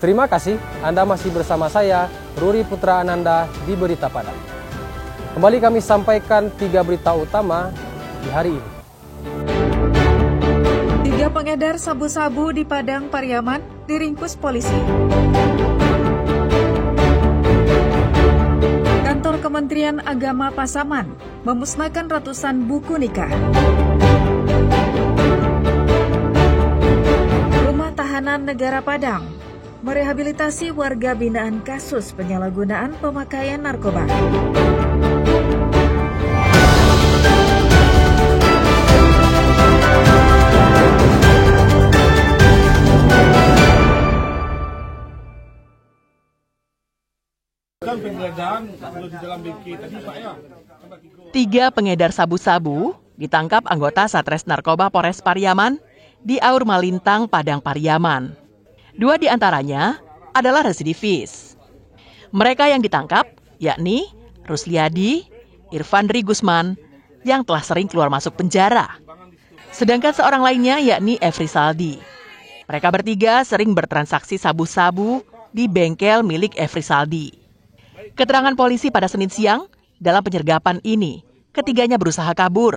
Terima kasih Anda masih bersama saya, Ruri Putra Ananda di Berita Padang. Kembali kami sampaikan 3 berita utama di hari ini. 3 pengedar sabu-sabu di Padang Pariaman diringkus polisi. Kantor Kementerian Agama Pasaman memusnahkan ratusan buku nikah. Rumah Tahanan Negara Padang merehabilitasi warga binaan kasus penyalahgunaan pemakaian narkoba. Tiga pengedar sabu-sabu ditangkap anggota Satres Narkoba Polres Pariaman di Aur Malintang, Padang Pariaman. 2 di antaranya adalah residivis. Mereka yang ditangkap yakni Rusliadi, Irfandri Gusman yang telah sering keluar masuk penjara. Sedangkan seorang lainnya yakni Efri Saldi. Mereka bertiga sering bertransaksi sabu-sabu di bengkel milik Efri Saldi. Keterangan polisi pada Senin siang, dalam penyergapan ini, ketiganya berusaha kabur.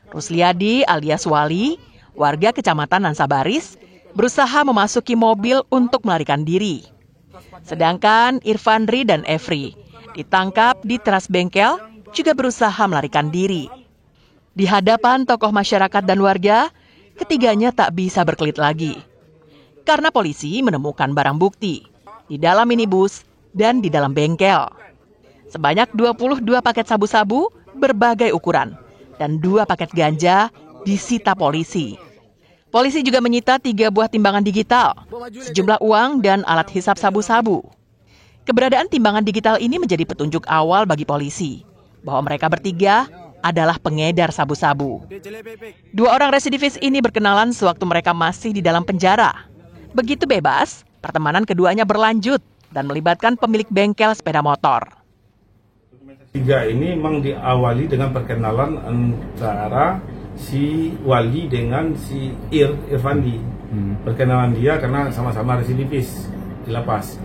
Rusliadi alias Wali, warga Kecamatan Nansabaris, berusaha memasuki mobil untuk melarikan diri. Sedangkan Irfandri dan Efri ditangkap di teras bengkel juga berusaha melarikan diri. Di hadapan tokoh masyarakat dan warga, ketiganya tak bisa berkelit lagi. Karena polisi menemukan barang bukti di dalam minibus dan di dalam bengkel. Sebanyak 22 paket sabu-sabu berbagai ukuran dan 2 paket ganja disita polisi. Polisi juga menyita 3 buah timbangan digital, sejumlah uang dan alat hisap sabu-sabu. Keberadaan timbangan digital ini menjadi petunjuk awal bagi polisi bahwa mereka bertiga adalah pengedar sabu-sabu. 2 orang residivis ini berkenalan sewaktu mereka masih di dalam penjara. Begitu bebas, pertemanan keduanya berlanjut dan melibatkan pemilik bengkel sepeda motor. 3 ini memang diawali dengan perkenalan antara si Wali dengan si Irfandi. Perkenalan dia karena sama-sama residivis di lapas.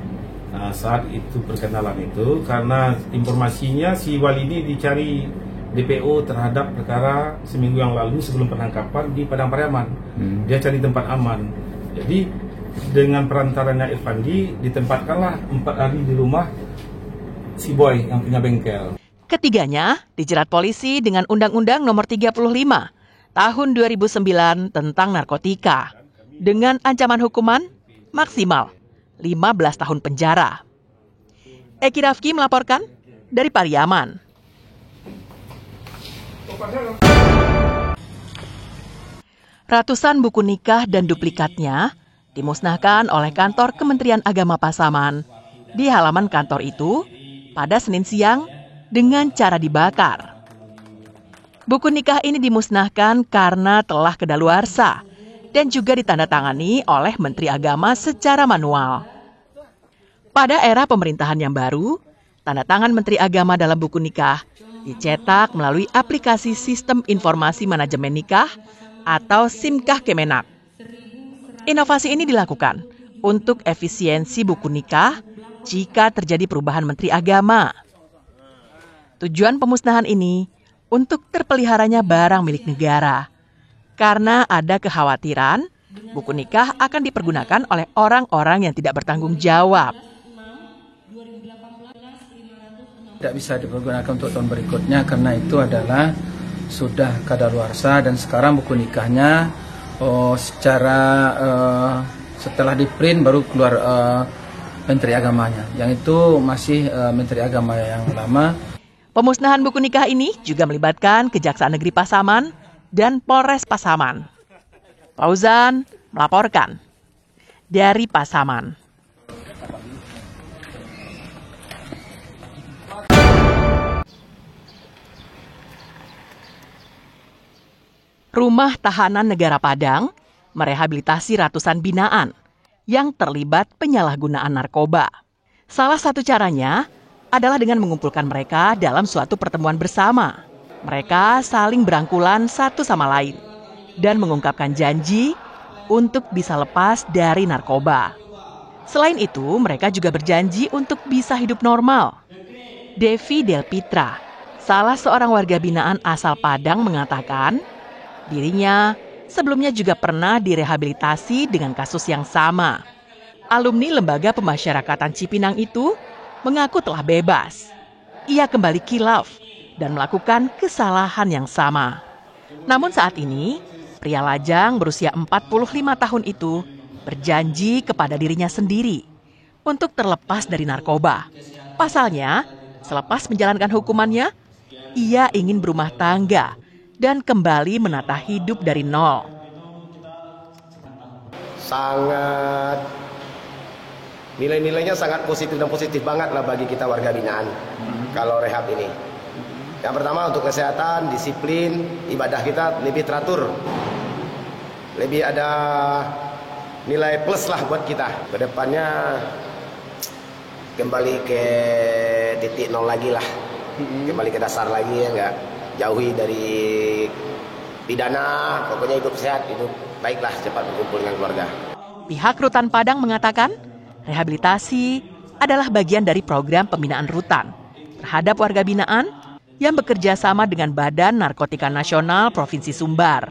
Nah, saat itu perkenalan itu karena informasinya si Wali ini dicari DPO terhadap perkara seminggu yang lalu sebelum penangkapan di Padang Pariaman. Dia cari tempat aman. Jadi dengan perantaranya Irfandi ditempatkanlah 4 hari di rumah si Boy yang punya bengkel. Ketiganya dijerat polisi dengan Undang-Undang Nomor 35 Tahun 2009 tentang narkotika dengan ancaman hukuman maksimal 15 tahun penjara. Eki Rafki melaporkan dari Pariaman. Ratusan buku nikah dan duplikatnya dimusnahkan oleh kantor Kementerian Agama Pasaman di halaman kantor itu pada Senin siang dengan cara dibakar. Buku nikah ini dimusnahkan karena telah kedaluarsa dan juga ditandatangani oleh Menteri Agama secara manual. Pada era pemerintahan yang baru, tanda tangan Menteri Agama dalam buku nikah dicetak melalui aplikasi Sistem Informasi Manajemen Nikah atau SIMKAH Kemenak. Inovasi ini dilakukan untuk efisiensi buku nikah jika terjadi perubahan Menteri Agama. Tujuan pemusnahan ini untuk terpeliharanya barang milik negara, karena ada kekhawatiran buku nikah akan dipergunakan oleh orang-orang yang tidak bertanggung jawab. Tidak bisa dipergunakan untuk tahun berikutnya karena itu adalah sudah kadaluarsa dan sekarang buku nikahnya setelah di-print baru keluar Menteri Agamanya. Yang itu masih Menteri Agama yang lama. Pemusnahan buku nikah ini juga melibatkan Kejaksaan Negeri Pasaman dan Polres Pasaman. Fauzan melaporkan dari Pasaman. Rumah Tahanan Negara Padang merehabilitasi ratusan binaan yang terlibat penyalahgunaan narkoba. Salah satu caranya adalah dengan mengumpulkan mereka dalam suatu pertemuan bersama. Mereka saling berangkulan satu sama lain dan mengungkapkan janji untuk bisa lepas dari narkoba. Selain itu, mereka juga berjanji untuk bisa hidup normal. Devi Delpitra, salah seorang warga binaan asal Padang, mengatakan dirinya sebelumnya juga pernah direhabilitasi dengan kasus yang sama. Alumni Lembaga Pemasyarakatan Cipinang itu mengaku telah bebas. Ia kembali khilaf dan melakukan kesalahan yang sama. Namun saat ini, pria lajang berusia 45 tahun itu berjanji kepada dirinya sendiri untuk terlepas dari narkoba. Pasalnya, selepas menjalankan hukumannya, ia ingin berumah tangga dan kembali menata hidup dari nol. Sangat, nilai-nilainya sangat positif dan positif banget lah bagi kita warga binaan kalau rehab ini. Yang pertama untuk kesehatan, disiplin, ibadah kita lebih teratur. Lebih ada nilai plus lah buat kita. Kedepannya kembali ke titik nol lagi lah. Kembali ke dasar lagi ya, enggak jauhi dari pidana. Pokoknya hidup sehat, hidup baiklah, cepat berkumpul dengan keluarga. Pihak Rutan Padang mengatakan rehabilitasi adalah bagian dari program pembinaan rutan terhadap warga binaan yang bekerja sama dengan Badan Narkotika Nasional Provinsi Sumbar.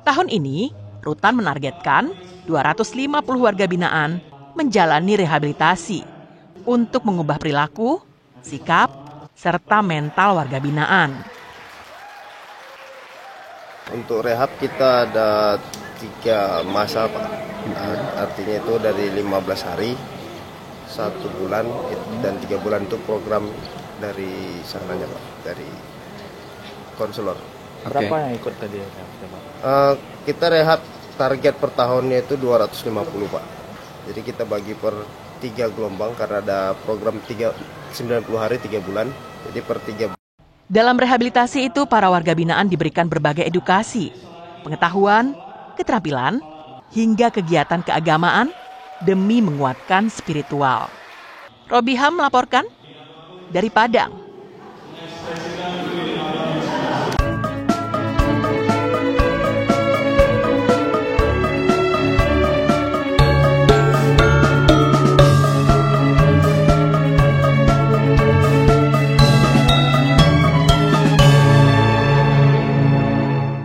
Tahun ini, Rutan menargetkan 250 warga binaan menjalani rehabilitasi untuk mengubah perilaku, sikap, serta mental warga binaan. Untuk rehab kita ada 3 masa, Pak. Artinya itu dari 15 hari, 1 bulan, dan 3 bulan itu program dari sananya, Pak, dari konselor. Berapa yang ikut tadi? Kita rehab target per tahunnya itu 250, Pak. Jadi kita bagi per 3 gelombang karena ada program 90 hari 3 bulan. Jadi per 3 bulan. Dalam rehabilitasi itu, para warga binaan diberikan berbagai edukasi, pengetahuan, keterampilan, hingga kegiatan keagamaan demi menguatkan spiritual. Robiham melaporkan dari Padang.